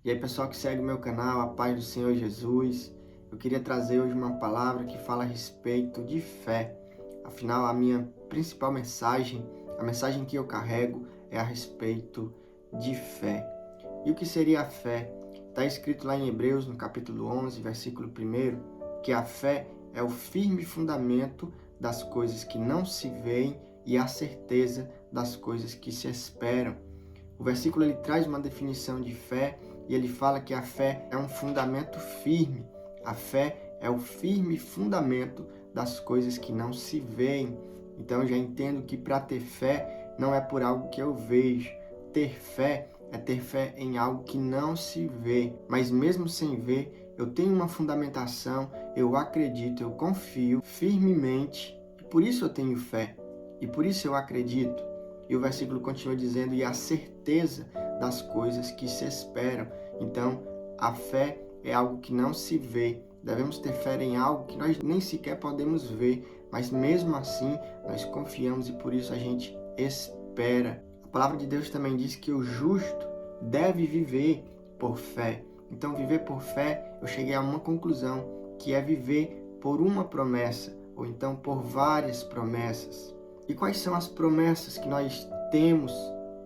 E aí, pessoal que segue o meu canal, a paz do Senhor Jesus. Eu queria trazer hoje uma palavra que fala a respeito de fé. Afinal, a minha principal mensagem, a mensagem que eu carrego é a respeito de fé. E o que seria a fé? Está escrito lá em Hebreus, no capítulo 11, versículo 1, que a fé é o firme fundamento das coisas que não se veem e a certeza das coisas que se esperam. O versículo ele traz uma definição de fé e ele fala que a fé é um fundamento firme. A fé é o firme fundamento das coisas que não se veem. Então eu já entendo que para ter fé não é por algo que eu vejo. Ter fé é ter fé em algo que não se vê. Mas mesmo sem ver, eu tenho uma fundamentação, eu acredito, eu confio firmemente e por isso eu tenho fé. E por isso eu acredito. E o versículo continua dizendo, e a certeza das coisas que se esperam. Então, a fé é algo que não se vê. Devemos ter fé em algo que nós nem sequer podemos ver, mas mesmo assim nós confiamos e por isso a gente espera. A palavra de Deus também diz que o justo deve viver por fé. Então, viver por fé, eu cheguei a uma conclusão, que é viver por uma promessa, ou então por várias promessas. E quais são as promessas que nós temos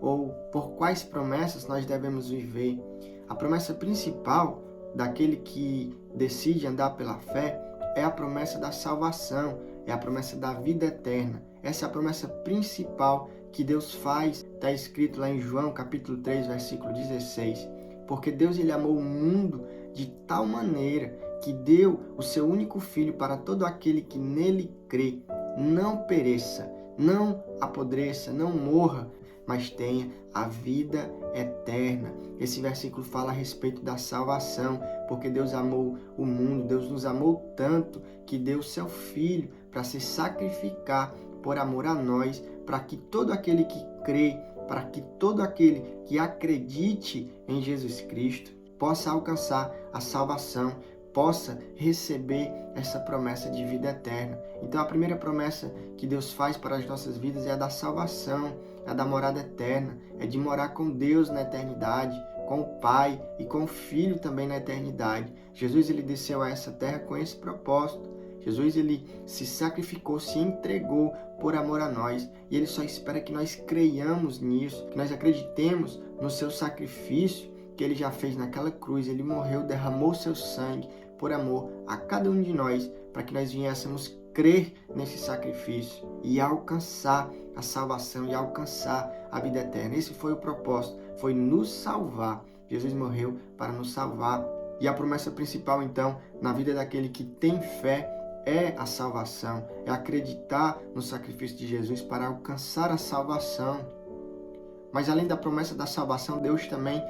ou por quais promessas nós devemos viver? A promessa principal daquele que decide andar pela fé é a promessa da salvação, é a promessa da vida eterna. Essa é a promessa principal que Deus faz, está escrito lá em João capítulo 3, versículo 16. Porque Deus ele amou o mundo de tal maneira que deu o seu único Filho para todo aquele que nele crê, não pereça, não apodreça, não morra, mas tenha a vida eterna. Esse versículo fala a respeito da salvação, porque Deus amou o mundo, Deus nos amou tanto que deu seu Filho para se sacrificar por amor a nós, para que todo aquele que crê, para que todo aquele que acredite em Jesus Cristo possa alcançar a salvação, possa receber essa promessa de vida eterna. Então a primeira promessa que Deus faz para as nossas vidas é a da salvação, é a da morada eterna, é de morar com Deus na eternidade, com o Pai e com o Filho também na eternidade. Jesus ele desceu a essa terra com esse propósito. Jesus ele se sacrificou, se entregou por amor a nós e ele só espera que nós creiamos nisso, que nós acreditemos no seu sacrifício que ele já fez naquela cruz. Ele morreu, derramou seu sangue por amor a cada um de nós, para que nós viéssemos crer nesse sacrifício e alcançar a salvação e alcançar a vida eterna. Esse foi o propósito, foi nos salvar. Jesus morreu para nos salvar. E a promessa principal, então, na vida daquele que tem fé é a salvação, é acreditar no sacrifício de Jesus para alcançar a salvação. Mas além da promessa da salvação, Deus também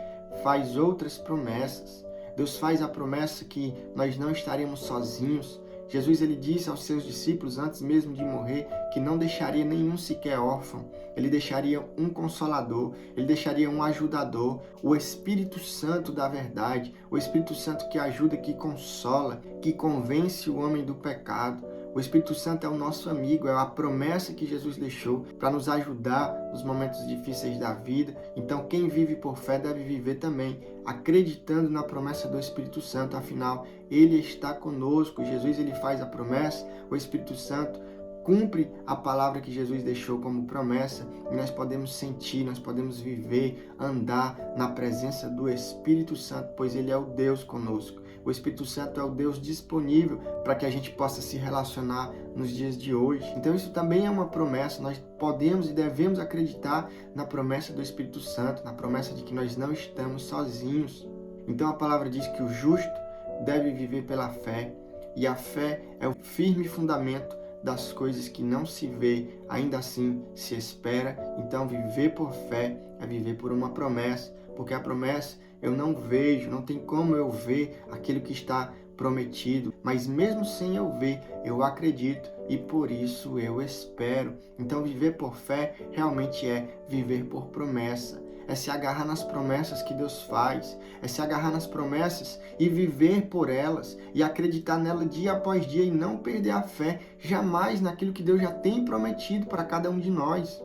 faz outras promessas. Deus faz a promessa que nós não estaremos sozinhos. Jesus ele disse aos seus discípulos, antes mesmo de morrer, que não deixaria nenhum sequer órfão. Ele deixaria um consolador, ele deixaria um ajudador, o Espírito Santo da verdade, o Espírito Santo que ajuda, que consola, que convence o homem do pecado. O Espírito Santo é o nosso amigo, é a promessa que Jesus deixou para nos ajudar nos momentos difíceis da vida. Então, quem vive por fé deve viver também acreditando na promessa do Espírito Santo. Afinal, ele está conosco. Jesus ele faz a promessa, o Espírito Santo cumpre a palavra que Jesus deixou como promessa e nós podemos sentir, nós podemos viver, andar na presença do Espírito Santo, pois ele é o Deus conosco. O Espírito Santo é o Deus disponível para que a gente possa se relacionar nos dias de hoje. Então isso também é uma promessa, nós podemos e devemos acreditar na promessa do Espírito Santo, na promessa de que nós não estamos sozinhos. Então a palavra diz que o justo deve viver pela fé, e a fé é o firme fundamento das coisas que não se vê, ainda assim se espera. Então viver por fé é viver por uma promessa, porque a promessa eu não vejo, não tem como eu ver aquilo que está prometido, mas mesmo sem eu ver, eu acredito e por isso eu espero. Então viver por fé realmente é viver por promessa. É se agarrar nas promessas que Deus faz, é se agarrar nas promessas e viver por elas, e acreditar nela dia após dia e não perder a fé jamais naquilo que Deus já tem prometido para cada um de nós.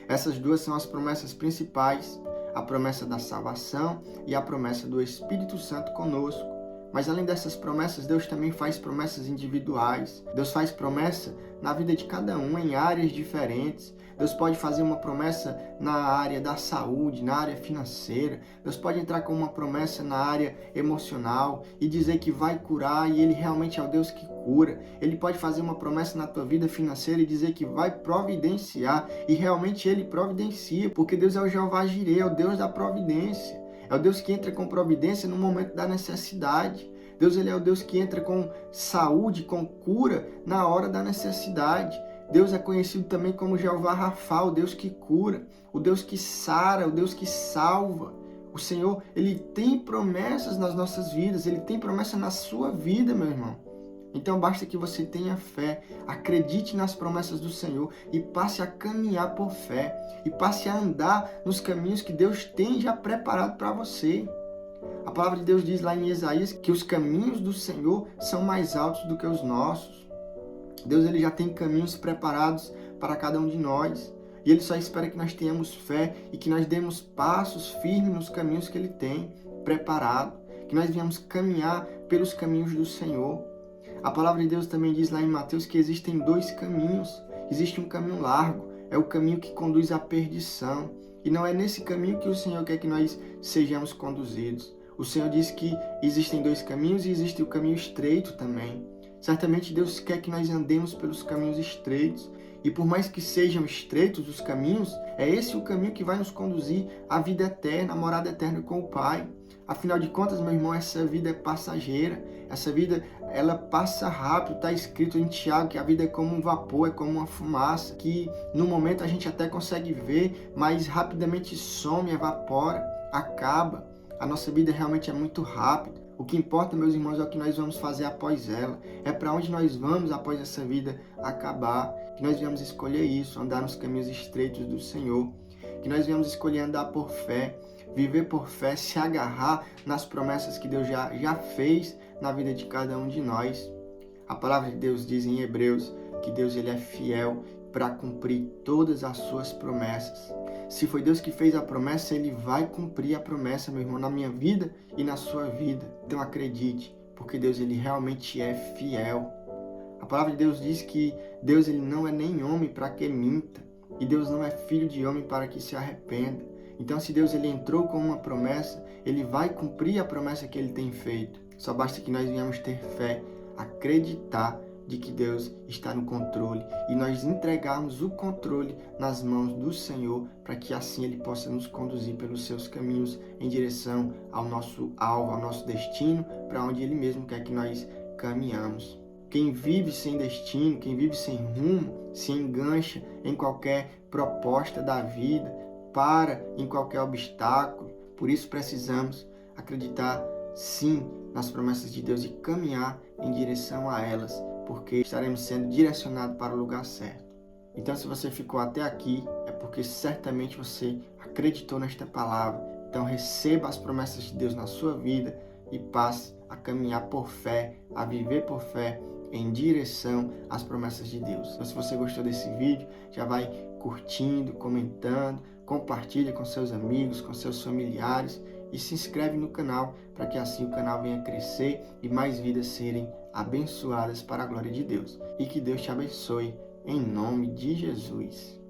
Essas duas são as promessas principais. a promessa da salvação e a promessa do Espírito Santo conosco. Mas além dessas promessas, Deus também faz promessas individuais. Deus faz promessa na vida de cada um, em áreas diferentes. Deus pode fazer uma promessa na área da saúde, na área financeira. Deus pode entrar com uma promessa na área emocional e dizer que vai curar e Ele realmente é o Deus que cura. Ele pode fazer uma promessa na tua vida financeira e dizer que vai providenciar e realmente Ele providencia, porque Deus é o Jeová Jireh, é o Deus da providência. É o Deus que entra com providência no momento da necessidade. Deus ele é o Deus que entra com saúde, com cura na hora da necessidade. Deus é conhecido também como Jeová Rafa, o Deus que cura, o Deus que sara, o Deus que salva. O Senhor, Ele tem promessas nas nossas vidas, Ele tem promessa na sua vida, meu irmão. Então basta que você tenha fé, acredite nas promessas do Senhor e passe a caminhar por fé e passe a andar nos caminhos que Deus tem já preparado para você. A palavra de Deus diz lá em Isaías que os caminhos do Senhor são mais altos do que os nossos. Deus ele já tem caminhos preparados para cada um de nós e Ele só espera que nós tenhamos fé e que nós demos passos firmes nos caminhos que Ele tem preparado, que nós venhamos caminhar pelos caminhos do Senhor. A palavra de Deus também diz lá em Mateus que existem dois caminhos. Existe um caminho largo, é o caminho que conduz à perdição. E não é nesse caminho que o Senhor quer que nós sejamos conduzidos. O Senhor diz que existem dois caminhos e existe o caminho estreito também. Certamente Deus quer que nós andemos pelos caminhos estreitos. E por mais que sejam estreitos os caminhos, é esse o caminho que vai nos conduzir à vida eterna, à morada eterna com o Pai. Afinal de contas, meu irmão, essa vida é passageira. Essa vida, ela passa rápido. Está escrito em Tiago que a vida é como um vapor, é como uma fumaça, que no momento a gente até consegue ver, mas rapidamente some, evapora, acaba. A nossa vida realmente é muito rápida. O que importa, meus irmãos, é o que nós vamos fazer após ela. É para onde nós vamos após essa vida acabar. Que nós viemos escolher isso, andar nos caminhos estreitos do Senhor. Que nós viemos escolher andar por fé, viver por fé, se agarrar nas promessas que Deus já fez na vida de cada um de nós. A palavra de Deus diz em Hebreus que Deus ele é fiel para cumprir todas as suas promessas. Se foi Deus que fez a promessa, Ele vai cumprir a promessa, meu irmão, na minha vida e na sua vida. Então acredite, porque Deus ele realmente é fiel. A palavra de Deus diz que Deus ele não é nem homem para que minta, e Deus não é filho de homem para que se arrependa. Então se Deus ele entrou com uma promessa, Ele vai cumprir a promessa que Ele tem feito. Só basta que nós venhamos ter fé, acreditar de que Deus está no controle e nós entregarmos o controle nas mãos do Senhor para que assim Ele possa nos conduzir pelos seus caminhos em direção ao nosso alvo, ao nosso destino, para onde Ele mesmo quer que nós caminhamos. Quem vive sem destino, quem vive sem rumo, se engancha em qualquer proposta da vida, para em qualquer obstáculo. Por isso precisamos acreditar sim nas promessas de Deus e caminhar em direção a elas, porque estaremos sendo direcionados para o lugar certo. Então, se você ficou até aqui, é porque certamente você acreditou nesta palavra. Então, receba as promessas de Deus na sua vida e passe a caminhar por fé, a viver por fé, em direção às promessas de Deus. Então, se você gostou desse vídeo, já vai curtindo, comentando, compartilha com seus amigos, com seus familiares e se inscreve no canal para que assim o canal venha crescer e mais vidas serem abençoadas para a glória de Deus. E que Deus te abençoe em nome de Jesus.